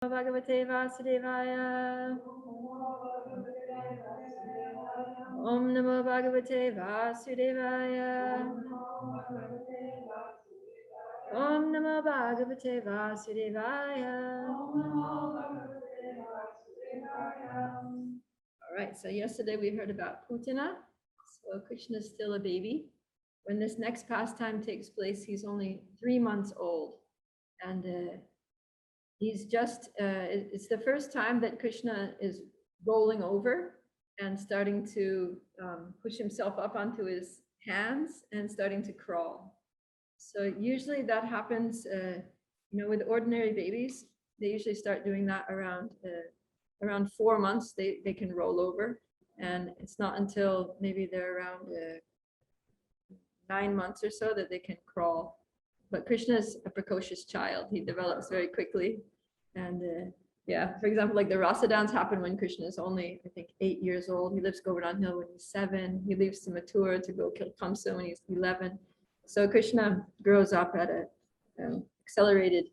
Bhagavate Vasudevaya. Om Namo Bhagavate Vasudevaya. Om Namo Bhagavate Vasudevaya. All right, so yesterday we heard about Putana. So Krishna is still a baby. When this next pastime takes place, he's only 3 months old. And he's just, it's the first time that Krishna is rolling over and starting to push himself up onto his hands and starting to crawl. So usually that happens, with ordinary babies. They usually start doing that around 4 months. They can roll over, and it's not until maybe they're around 9 months or so that they can crawl. But Krishna is a precocious child. He develops very quickly. And for example, like the Rasa dance happened when Krishna is only, I think, 8 years old. He leaves Govardhan Hill when he's 7. He leaves to Mathura to go kill Kamsa when he's 11. So Krishna grows up at an accelerated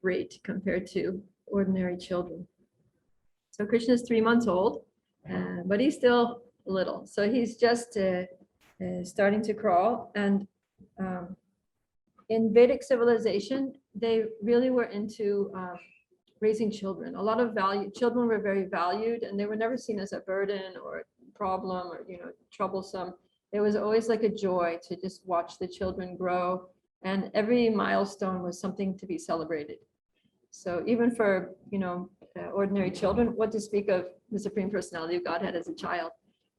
rate compared to ordinary children. So Krishna is 3 months old, but he's still little. So he's just starting to crawl. And in Vedic civilization, they really were into raising children. A lot of children were very valued, and they were never seen as a burden or a problem or troublesome. It was always like a joy to just watch the children grow, and every milestone was something to be celebrated. So even for ordinary children, what to speak of the Supreme Personality of Godhead as a child.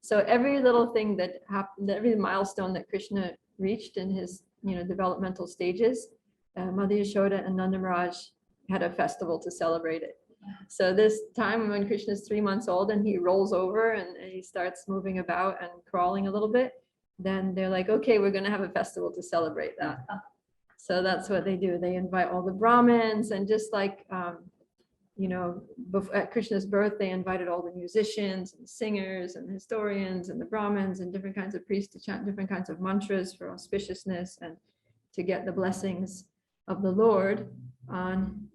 So every little thing that happened, every milestone that Krishna reached in his developmental stages, Mother Yashoda and Nanda Maharaj had a festival to celebrate it. So this time when Krishna is 3 months old and he rolls over and he starts moving about and crawling a little bit, then they're like, okay, we're going to have a festival to celebrate that. So that's what they do. They invite all the Brahmins, and just like, at Krishna's birth, they invited all the musicians and singers and historians and the Brahmins and different kinds of priests to chant different kinds of mantras for auspiciousness and to get the blessings of the Lord on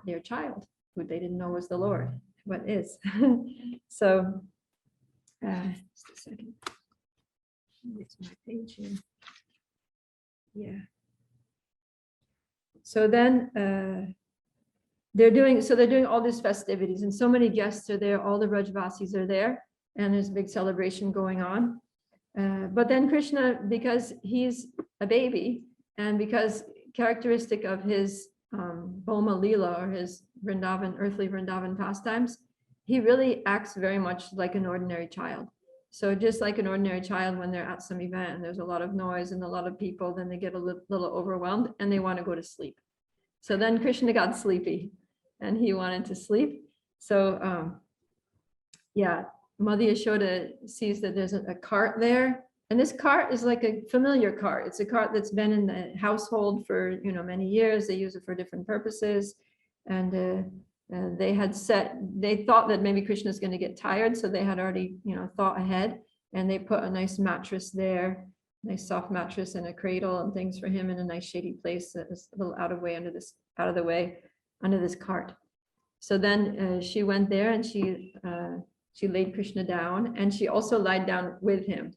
their child, who they didn't know was the Lord, but is. So, just a second. It's my page here. Yeah. So then they're doing all these festivities, and so many guests are there. All the Brajvasis are there, and there's a big celebration going on. But then Krishna, because he's a baby, and because characteristic of his Bhoma Leela, or his earthly Vrindavan pastimes, he really acts very much like an ordinary child. So just like an ordinary child, when they're at some event and there's a lot of noise and a lot of people, then they get a little overwhelmed and they want to go to sleep. So then Krishna got sleepy and he wanted to sleep. So Mother Yashoda sees that there's a cart there. And this cart is like a familiar cart. It's a cart that's been in the household for many years. They use it for different purposes. And they thought that maybe Krishna is going to get tired, so they had already thought ahead, and they put a nice mattress there, nice soft mattress and a cradle and things for him in a nice shady place that was a little out of the way under this cart. So then she went there and she laid Krishna down, and she also lied down with him,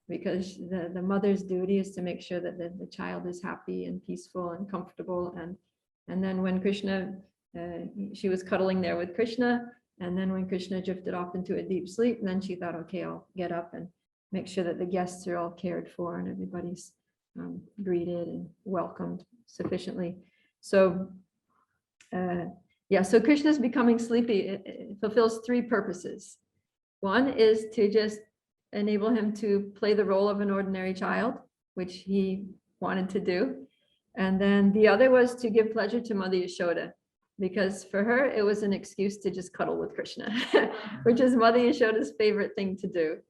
because the mother's duty is to make sure that the child is happy and peaceful and comfortable. And then when Krishna, she was cuddling there with Krishna, and then when Krishna drifted off into a deep sleep, then she thought, okay, I'll get up and make sure that the guests are all cared for and everybody's greeted and welcomed sufficiently. So so Krishna's becoming sleepy. It fulfills 3 purposes. One is to just enable him to play the role of an ordinary child, which he wanted to do. And then the other was to give pleasure to Mother Yashoda, because for her, it was an excuse to just cuddle with Krishna, which is Mother Yashoda's favorite thing to do.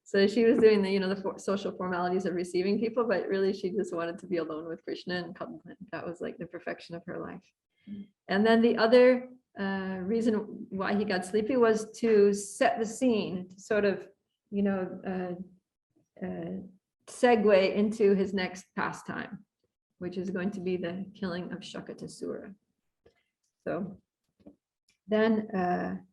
So she was doing the social formalities of receiving people, but really she just wanted to be alone with Krishna and cuddle him. That was like the perfection of her life. And then the other reason why he got sleepy was to set the scene, to sort of, segue into his next pastime, which is going to be the killing of Sakatasura. So then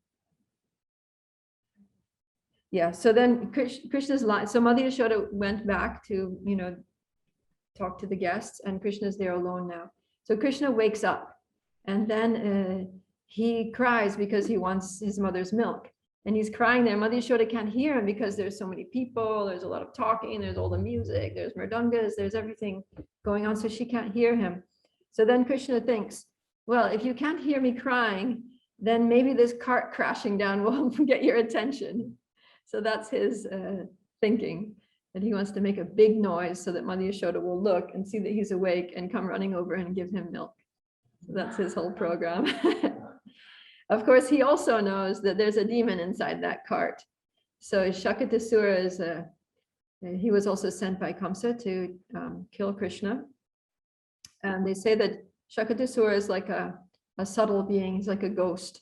yeah, so then Krishna's line, so Mother Yashoda went back to, talk to the guests, and Krishna's there alone now. So Krishna wakes up, and then he cries because he wants his mother's milk. And he's crying there. Mother Yashoda can't hear him because there's so many people, there's a lot of talking, there's all the music, there's mridangas, there's everything going on, so she can't hear him. So then Krishna thinks, well, if you can't hear me crying, then maybe this cart crashing down will get your attention. So that's his thinking, that he wants to make a big noise so that Mother Yashoda will look and see that he's awake and come running over and give him milk. So that's his whole program. Of course, he also knows that there's a demon inside that cart. So Sakatasura he was also sent by Kamsa to kill Krishna. And they say that Sakatasura is like a subtle being, he's like a ghost.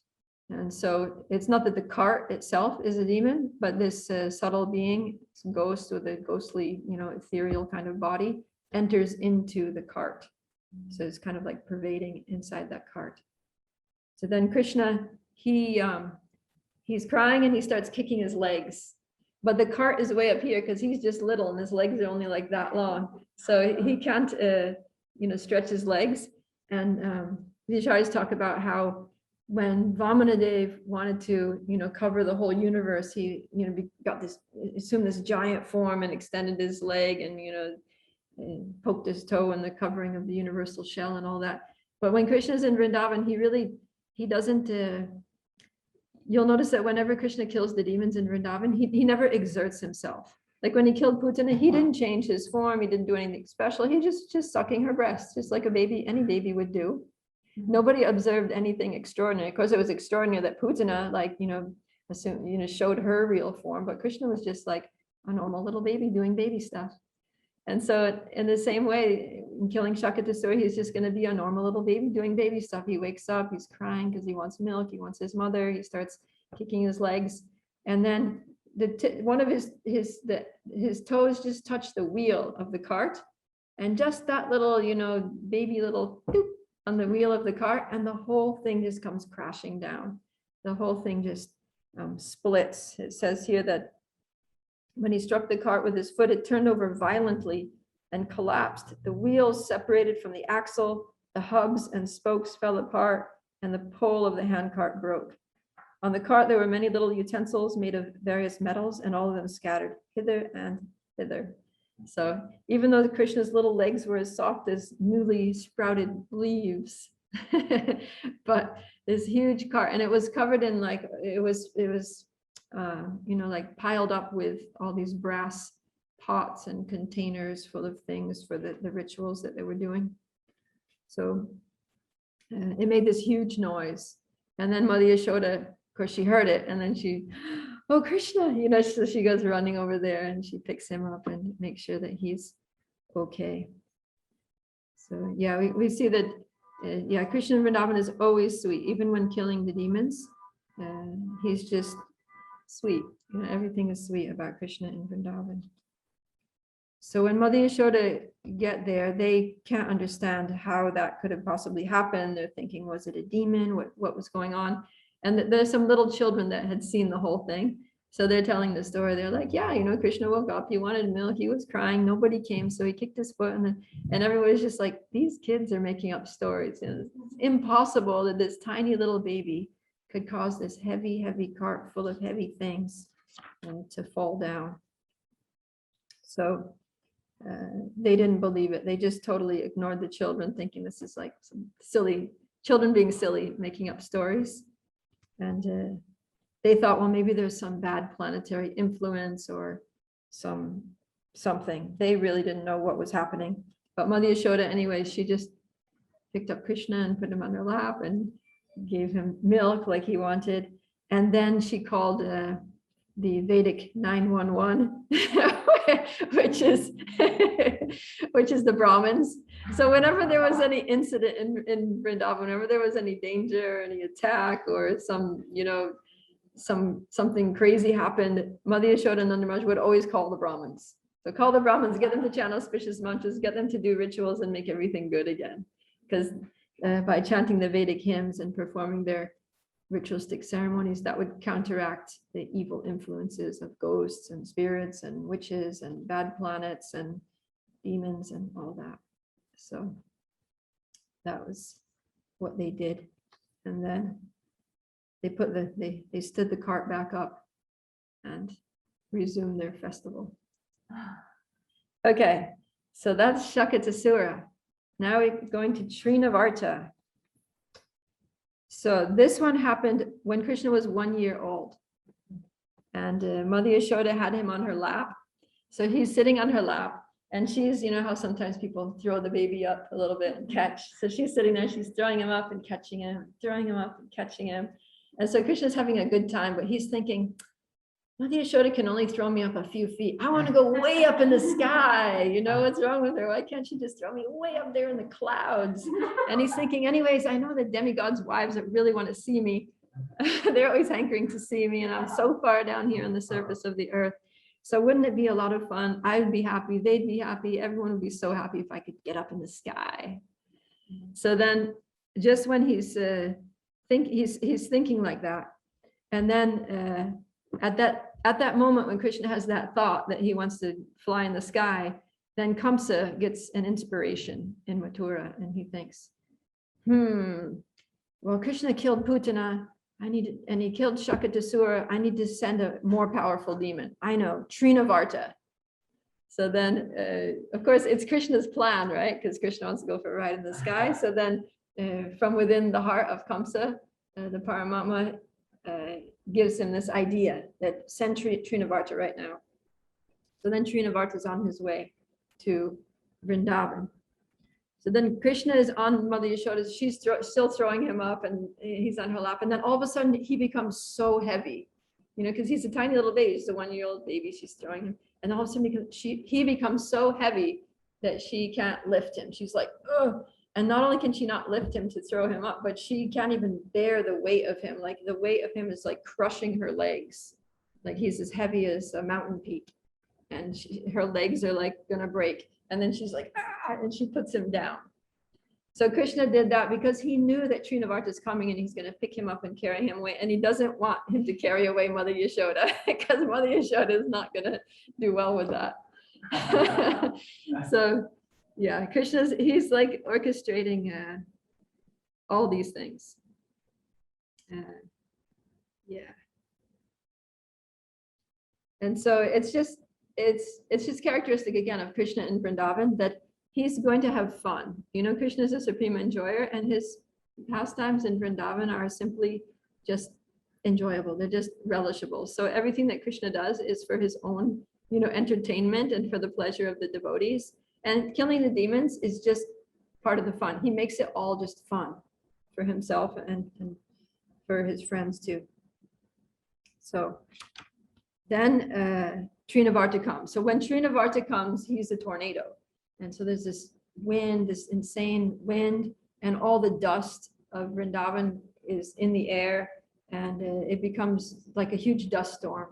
And so it's not that the cart itself is a demon, but this subtle being, ghost with a ghostly, ethereal kind of body, enters into the cart. So it's kind of like pervading inside that cart. So then Krishna, he's crying and he starts kicking his legs, but the cart is way up here because he's just little and his legs are only like that long. So he can't, stretch his legs. And the acharyas talk about how when Vamanadev wanted to, cover the whole universe, he, assumed this giant form and extended his leg and, and poked his toe in the covering of the universal shell and all that. But when Krishna's in Vrindavan, he doesn't, you'll notice that whenever Krishna kills the demons in Vrindavan, he never exerts himself. Like when he killed Putana, he didn't change his form, he didn't do anything special, he just sucking her breast, just like any baby would do. Nobody observed anything extraordinary. Of course, it was extraordinary that Putana, showed her real form, but Krishna was just like a normal little baby doing baby stuff. And so in the same way, in killing Sakatasura, he's just going to be a normal little baby doing baby stuff. He wakes up, he's crying because he wants milk, he wants his mother, he starts kicking his legs. And then one of his toes just touched the wheel of the cart. And just that little, baby little boop on the wheel of the cart, and the whole thing just comes crashing down. The whole thing just splits. It says here that when he struck the cart with his foot, it turned over violently and collapsed. The wheels separated from the axle, the hubs and spokes fell apart, and the pole of the handcart broke. On the cart, there were many little utensils made of various metals, and all of them scattered hither and thither. So even though Krishna's little legs were as soft as newly sprouted leaves, but this huge cart, and it was covered in like piled up with all these brass pots and containers full of things for the rituals that they were doing. So it made this huge noise. And then Mother Yashoda, of course, she heard it, and then she, oh, Krishna, so she goes running over there and she picks him up and makes sure that he's okay. So yeah, we see that, Krishna in Vrindavan is always sweet, even when killing the demons. He's just sweet. Everything is sweet about Krishna in Vrindavan. So when Mother Yashoda get there, they can't understand how that could have possibly happened. They're thinking, was it a demon? What was going on? And there's some little children that had seen the whole thing. So they're telling the story. They're like, yeah, Krishna woke up, he wanted milk, he was crying, nobody came, so he kicked his foot, and everybody's just like, these kids are making up stories. It's impossible that this tiny little baby could cause this heavy, heavy cart full of heavy things to fall down. So they didn't believe it. They just totally ignored the children, thinking this is like some silly, children being silly, making up stories. And they thought, well, maybe there's some bad planetary influence or something. They really didn't know what was happening. But Mother Yashoda, anyway, she just picked up Krishna and put him on her lap and gave him milk like he wanted. And then she called the Vedic 911, which is the Brahmins. So whenever there was any incident in Vrindavan, whenever there was any danger, any attack, or something crazy happened, Mother Yashoda and Nanda Maharaj would always call the Brahmins. So call the Brahmins, get them to chant auspicious mantras, get them to do rituals and make everything good again. Because by chanting the Vedic hymns and performing their ritualistic ceremonies that would counteract the evil influences of ghosts and spirits and witches and bad planets and demons and all that. So that was what they did. And then they put they stood the cart back up and resumed their festival. Okay, so that's Sakatasura. Now we're going to Trinavarta. So this one happened when Krishna was 1 year old. And Mother Yashoda had him on her lap. So he's sitting on her lap. And she's, you know how sometimes people throw the baby up a little bit and catch. So she's sitting there, she's throwing him up and catching him, throwing him up and catching him. And so Krishna's having a good time, but he's thinking, Mother Yashoda can only throw me up a few feet. I want to go way up in the sky. You know, what's wrong with her? Why can't she just throw me way up there in the clouds? And he's thinking, anyways, I know the demigods' wives that really want to see me. They're always hankering to see me, and I'm so far down here on the surface of the earth. So wouldn't it be a lot of fun? I would be happy. They'd be happy. Everyone would be so happy if I could get up in the sky. So then just when he's thinking like that, and then at that moment when Krishna has that thought that he wants to fly in the sky, then Kamsa gets an inspiration in Mathura, and he thinks, well, Krishna killed Putana, and he killed Sakatasura. I need to send a more powerful demon. I know, Trinavarta. So then, of course, it's Krishna's plan, right? Because Krishna wants to go for a ride in the sky. So then from within the heart of Kamsa, the Paramatma gives him this idea that send Trinavarta right now. So then Trinavarta is on his way to Vrindavan. So then Krishna is on Mother Yashoda. She's still throwing him up, and he's on her lap. And then all of a sudden he becomes so heavy, you know, because he's a tiny little baby. He's a 1-year-old baby. She's throwing him. And all of a sudden he becomes so heavy that she can't lift him. She's like, oh. And not only can she not lift him to throw him up, but she can't even bear the weight of him. Like the weight of him is like crushing her legs. Like he's as heavy as a mountain peak. And her legs are like gonna break. And then she's like, ah, and she puts him down. So Krishna did that because he knew that Trinavarta is coming and he's gonna pick him up and carry him away. And he doesn't want him to carry away Mother Yashoda because Mother Yashoda is not gonna do well with that. So yeah, he's like orchestrating all these things. Yeah. And so it's just characteristic again of Krishna in Vrindavan that he's going to have fun. You know, Krishna is a supreme enjoyer, and his pastimes in Vrindavan are simply just enjoyable. They're just relishable. So everything that Krishna does is for his own, you know, entertainment and for the pleasure of the devotees. And killing the demons is just part of the fun. He makes it all just fun for himself and for his friends too. So then Trinavarta comes. So when Trinavarta comes, he's a tornado. And so there's this wind, this insane wind, and all the dust of Vrindavan is in the air, and it becomes like a huge dust storm.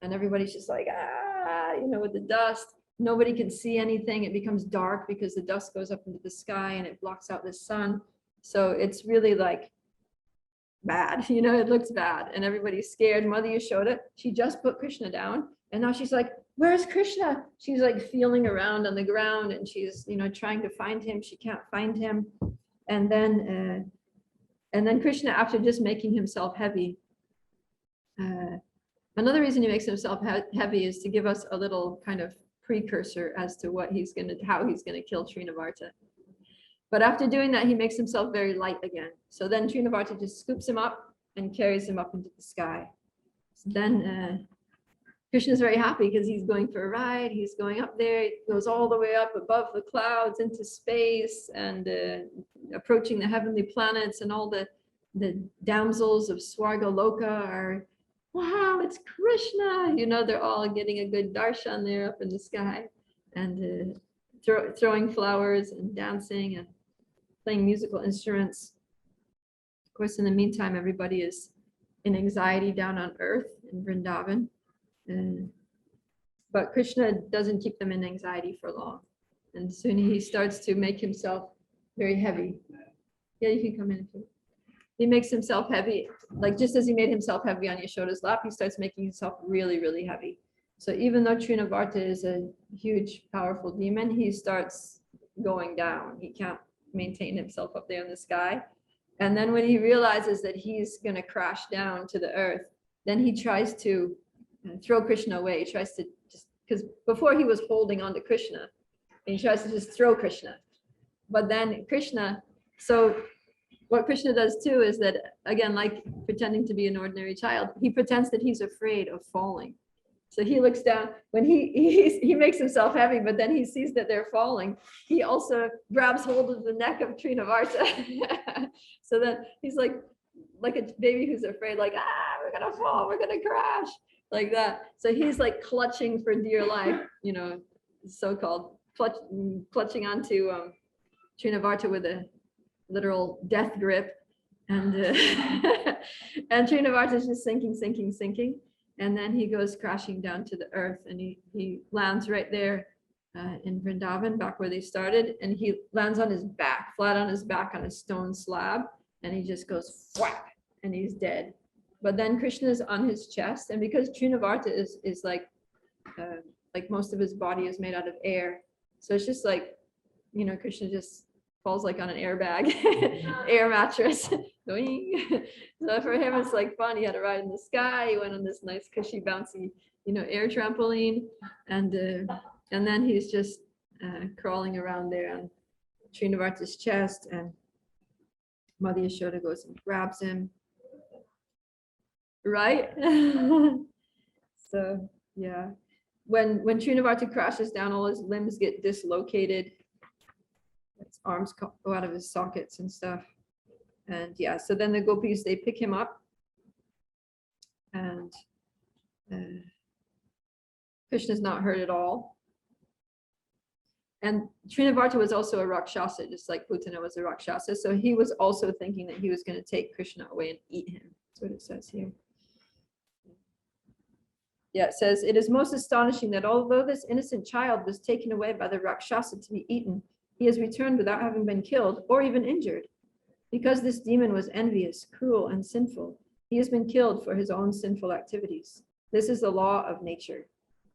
And everybody's just like, ah, you know, with the dust. Nobody can see anything. It becomes dark because the dust goes up into the sky and it blocks out the sun. So it's really like bad, you know, it looks bad and everybody's scared. Mother Yashoda, she just put Krishna down and now she's like, where's Krishna? She's like feeling around on the ground and she's, you know, trying to find him. She can't find him. And then Krishna, after just making himself heavy, another reason he makes himself heavy is to give us a little kind of precursor as to how he's gonna kill Trinavarta. But after doing that, he makes himself very light again. So then Trinavarta just scoops him up and carries him up into the sky. So then Krishna's very happy because he's going for a ride. He's going up there. He goes all the way up above the clouds into space and approaching the heavenly planets, and all the damsels of Swarga Loka are, wow, it's Krishna. You know, they're all getting a good darshan there up in the sky and throwing flowers and dancing and playing musical instruments. Of course, in the meantime, everybody is in anxiety down on earth in Vrindavan. But Krishna doesn't keep them in anxiety for long. And soon he starts to make himself very heavy. Yeah, you can come in if you want. he makes himself heavy. Like just as he made himself heavy on Yashoda's lap, he starts making himself really, really heavy. So even though Trinavarta is a huge, powerful demon, he starts going down. He can't maintain himself up there in the sky. And then when he realizes that he's going to crash down to the earth, then he tries to throw Krishna away. He tries to just, because before he was holding on to Krishna, and he tries to just throw Krishna. But then Krishna, so what Krishna does too is that, again, like pretending to be an ordinary child, he pretends that he's afraid of falling. So he looks down when he makes himself heavy, but then he sees that they're falling. He also grabs hold of the neck of Trinavarta. So that he's like a baby who's afraid, like, we're gonna fall, we're gonna crash, like that. So he's like clutching for dear life, you know, so-called clutching onto Trinavarta with a literal death grip, and and Trinavarta is just sinking. And then he goes crashing down to the earth, and he lands right there in Vrindavan, back where they started, and he lands on his back, flat on his back on a stone slab, and he just goes whack, and he's dead. But then Krishna is on his chest, and because Trinavarta is like most of his body is made out of air, so it's just like, you know, Krishna just falls like on an airbag, air mattress. So for him, it's like fun. He had a ride in the sky. He went on this nice, cushy, bouncy, you know, air trampoline, and then he's just crawling around there on Trinavarta's chest, and Mother Yashoda goes and grabs him. Right? So yeah, when Trinavarta crashes down, all his limbs get dislocated. His arms go out of his sockets and stuff. And yeah, so then the gopis, they pick him up, and Krishna's not hurt at all. And Trinavarta was also a Rakshasa, just like Putana was a Rakshasa. So he was also thinking that he was going to take Krishna away and eat him. That's what it says here. Yeah, it says, it is most astonishing that although this innocent child was taken away by the Rakshasa to be eaten, he has returned without having been killed or even injured. Because this demon was envious, cruel, and sinful, he has been killed for his own sinful activities. This is the law of nature.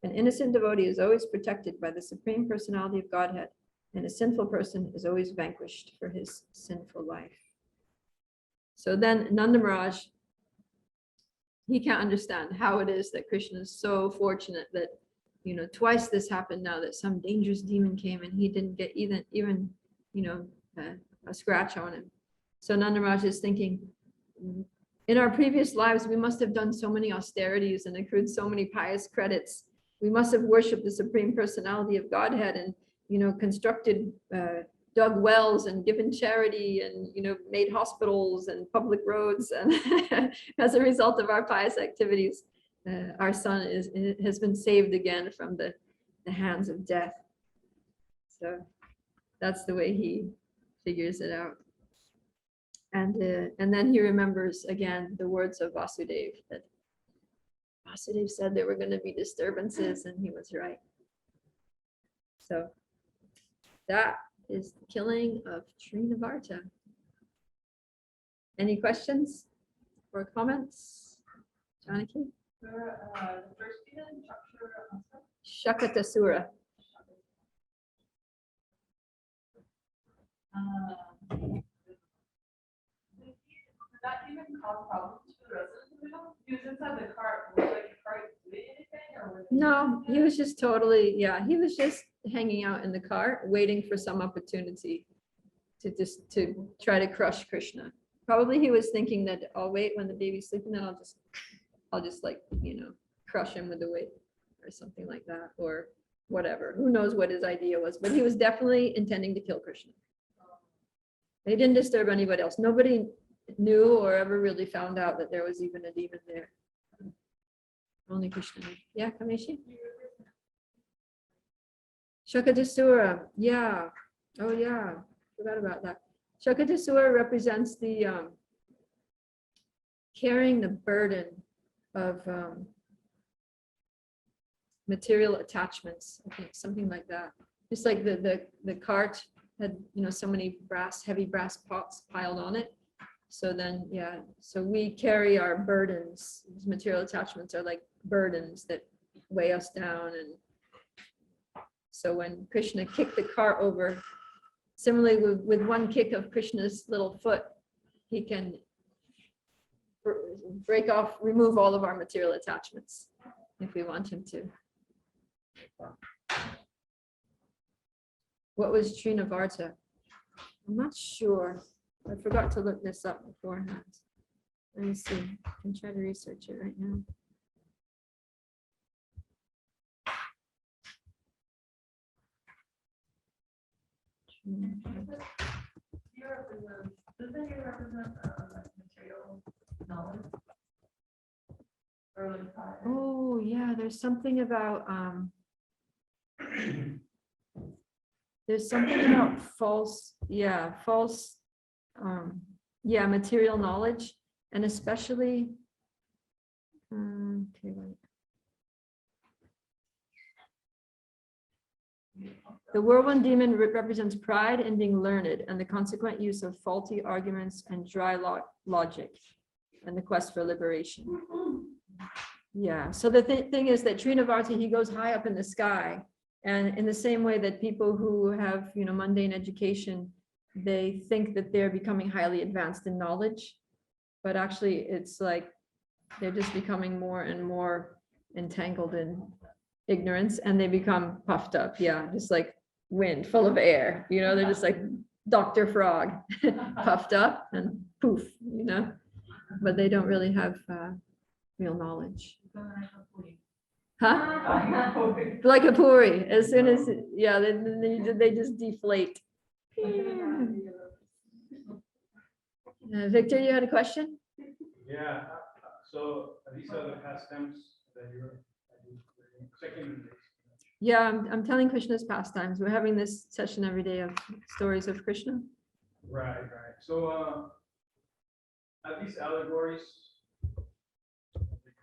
An innocent devotee is always protected by the Supreme Personality of Godhead, and a sinful person is always vanquished for his sinful life. So then Nanda Maharaj, he can't understand how it is that Krishna is so fortunate that, you know, twice this happened now, that some dangerous demon came and he didn't get even you know, a scratch on him. So Nanda Maharaj is thinking, in our previous lives, we must have done so many austerities and accrued so many pious credits. We must have worshipped the Supreme Personality of Godhead and, you know, constructed, dug wells and given charity and, you know, made hospitals and public roads. And as a result of our pious activities, our son has been saved again from the hands of death. So that's the way he figures it out. And then he remembers again the words of Vasudeva, that Vasudeva said there were going to be disturbances, and he was right. So that is the killing of Trinavarta. Any questions or comments? Janaki? The first demon, Sakatasura. Did that demon cause problems for the residents of the house? He was inside the cart. Was like the cart doing anything, or was No, he was just totally, yeah, he was just hanging out in the car, waiting for some opportunity to try to crush Krishna. Probably he was thinking that I'll wait when the baby's sleeping, then I'll just like, you know, crush him with the weight or something like that, or whatever. Who knows what his idea was, but he was definitely intending to kill Krishna. He didn't disturb anybody else. Nobody knew or ever really found out that there was even a demon there. Only Krishna knew. Yeah, Kameshi? Sakatasura, yeah. Oh yeah, forgot about that. Sakatasura represents the carrying the burden of material attachments, I think, something like that. Just like the cart had, you know, so many heavy brass pots piled on it. So then, yeah, so we carry our burdens. These material attachments are like burdens that weigh us down. And so when Krishna kicked the cart over, similarly with one kick of Krishna's little foot, he can break off, remove all of our material attachments if we want him to. What was Trinavarta? I'm not sure. I forgot to look this up beforehand. Let me see. I can try to research it right now. Doesn't it represent like material knowledge? Or like fire? Oh, yeah, there's something about false, material knowledge, and especially okay, wait. The whirlwind demon represents pride in being learned and the consequent use of faulty arguments and dry logic and the quest for liberation. Yeah, so the thing is that Trinavarta, he goes high up in the sky, and in the same way that people who have, mundane education, they think that they're becoming highly advanced in knowledge, but actually it's like they're just becoming more and more entangled in ignorance, and they become puffed up. Yeah, just like wind full of air, they're just like Dr. Frog, puffed up and poof, but they don't really have real knowledge. Huh? Like a puri. As soon as, they just deflate. Victor, you had a question? Yeah, so these are the pastimes that you're second. Yeah, I'm telling Krishna's pastimes. We're having this session every day of stories of Krishna. Right. So are these allegories, the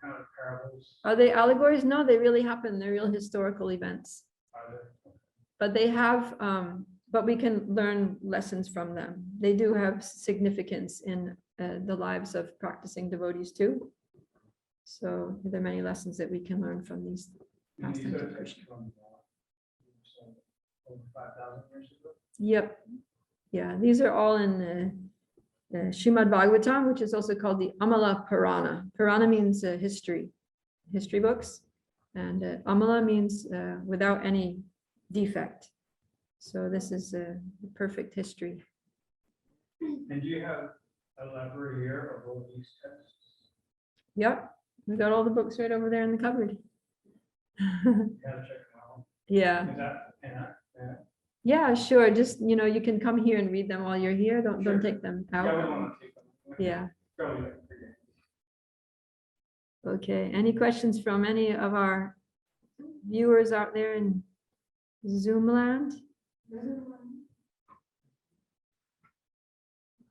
kind of parables? Are they allegories? No, they really happen. They're real historical events. Are they? But they have, but we can learn lessons from them. They do have significance in the lives of practicing devotees too. So there are many lessons that we can learn from these pastimes of Krishna. From over 5,000 years ago? Yep. Yeah, these are all in the Srimad Bhagavatam, which is also called the Amala Purana. Purana means history books, and Amala means without any defect. So this is a perfect history. And do you have a library here of all these texts? Yep, we got all the books right over there in the cupboard. You gotta check them out. Yeah. Is that, yeah. Yeah, sure. Just, you can come here and read them while you're here. Don't Sure. take them out. Yeah, we don't want to take them. Yeah. Probably like, Okay. Any questions from any of our viewers out there in Zoom land?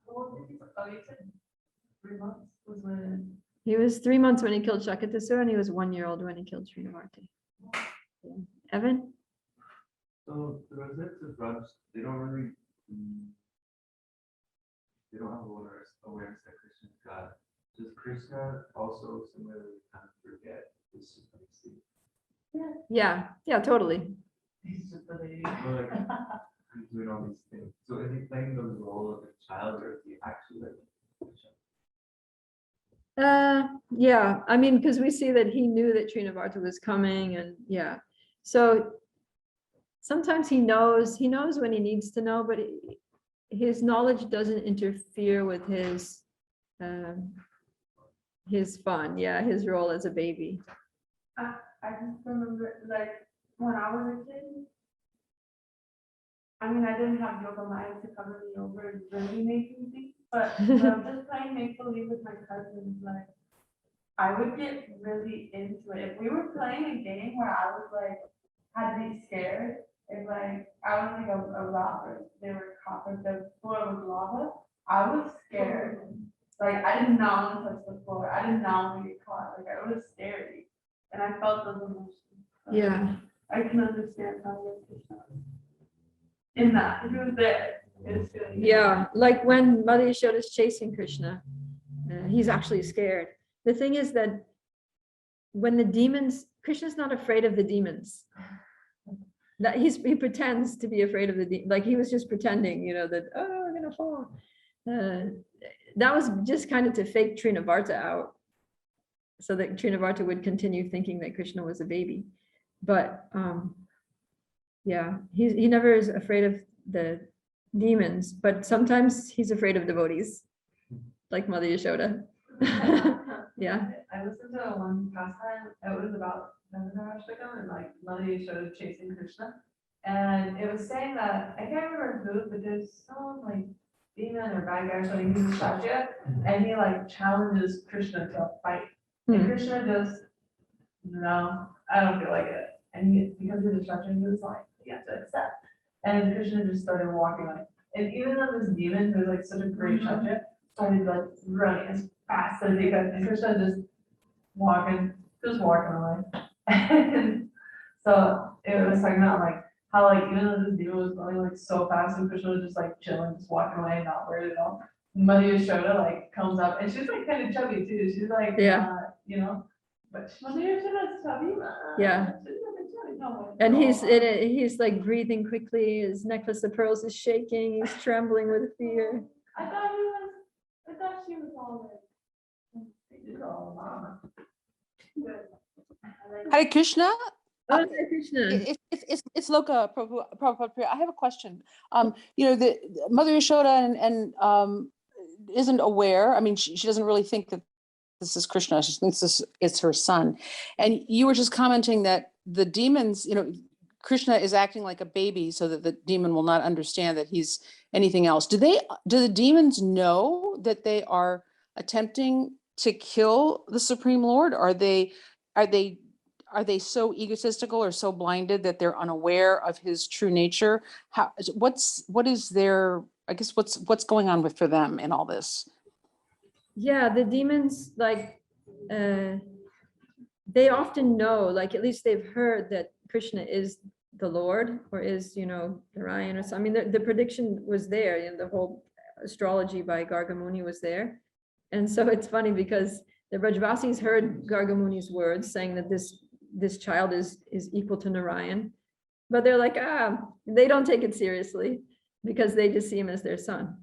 Oh, you said 3 months was when. He was 3 months when he killed Sakatasura, and he was 1 year old when he killed Trinavarta. Yeah. Evan? So the residents of Raj, they don't really, they don't have awareness that Krishna is God. Does Krishna also similarly kind of forget his supremacy? Yeah, totally. He's just a lady. Or like, he's doing all these things. So is he playing the role of a child, or is he actually like Krishna? Yeah, I mean, because we see that he knew that Trinavarta was coming, and yeah. So sometimes he knows when he needs to know, but his knowledge doesn't interfere with his fun. Yeah, his role as a baby. I just remember, like, when I was a kid, I mean, I didn't have yoga mind to cover me over and really make me think, but just playing make-believe with my cousins, like, I would get really into it. If we were playing a game where I was like, had to be scared, if like, I was like a robber, they were copper, the floor was lava, I was scared. Like, I did not want to touch the floor. I did not want to get caught. Like, it was scary. And I felt those emotions. So Yeah. I can understand how it was in that. He was there. It's good. Yeah, like when Mother Yashoda is chasing Krishna, he's actually scared. The thing is that when the demons, Krishna's not afraid of the demons. That he pretends to be afraid of the like he was just pretending, you know, that I'm gonna fall. That was just kind of to fake Trinavarta out, so that Trinavarta would continue thinking that Krishna was a baby. But yeah, he never is afraid of the demons, but sometimes he's afraid of devotees, like Mother Yashoda. Yeah. I listened to one pastime, it was about Vrindavan and like Mother Yashoda chasing Krishna. And it was saying that, I can't remember who, but there's some like demon or bad guy or something, he's a Kshatriya, and he like challenges Krishna to a fight. And Krishna just, no, I don't feel like it. And he, because he's a Kshatriya, he was like, you have to accept. And Krishna just started walking away. And even though this demon, who was like such a great Kshatriya, started like running as fast as he could, and Krishna just walking away. And so it was talking about like how like even though this demon was going like so fast and Krishna was just like chilling, just walking away, not worried at all. Mother Yashoda like comes up and she's like kind of chubby too. She's like you know, but Mother Yashoda's chubby. Yeah. And he's like breathing quickly, his necklace of pearls is shaking, he's trembling with fear. I thought she was all like, Hare Krishna. Oh, Hare Krishna. It's Loka Prabhupada. I have a question. You know, the Mother Yashoda and isn't aware. I mean, she doesn't really think that this is Krishna. She thinks this is her son. And you were just commenting that the demons, you know, Krishna is acting like a baby so that the demon will not understand that he's anything else. Do the demons know that they are attempting to kill the Supreme Lord? Are they so egotistical or so blinded that they're unaware of his true nature? What's going on for them in all this? Yeah, the demons, like they often know, like at least they've heard that Krishna is the Lord or is, you know, Narayan or something. I mean, the prediction was there, and the whole astrology by Gargamuni was there. And so it's funny because the Brajvasis heard Gargamuni's words saying that this child is equal to Narayan, but they're like, they don't take it seriously because they just see him as their son.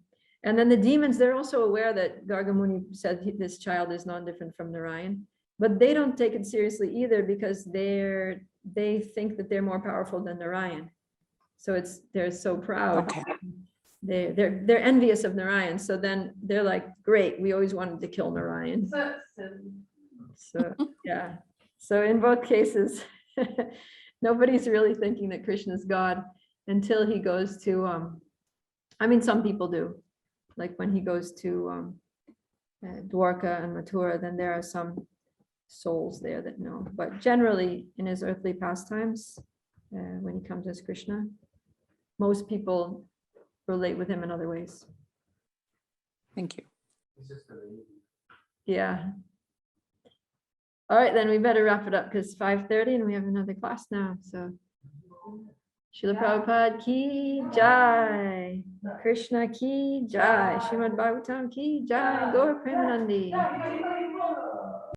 And then the demons, they're also aware that Gargamuni said this child is not different from Narayan, but they don't take it seriously either because they think that they're more powerful than Narayan. So they're so proud. Okay. They're envious of Narayan. So then they're like, great, we always wanted to kill Narayan. So yeah. So in both cases, nobody's really thinking that Krishna's God until he goes to, I mean, some people do. Like when he goes to Dwarka and Mathura, then there are some souls there that know. But generally, in his earthly pastimes, when he comes as Krishna, most people relate with him in other ways. Thank you. It's just a baby. Yeah. All right, then we better wrap it up because it's 5:30 and we have another class now. So, Srila Prabhupada ki jai, Krishna ki jai, Srimad Bhagavatam ki jai, Gaur Premanandi.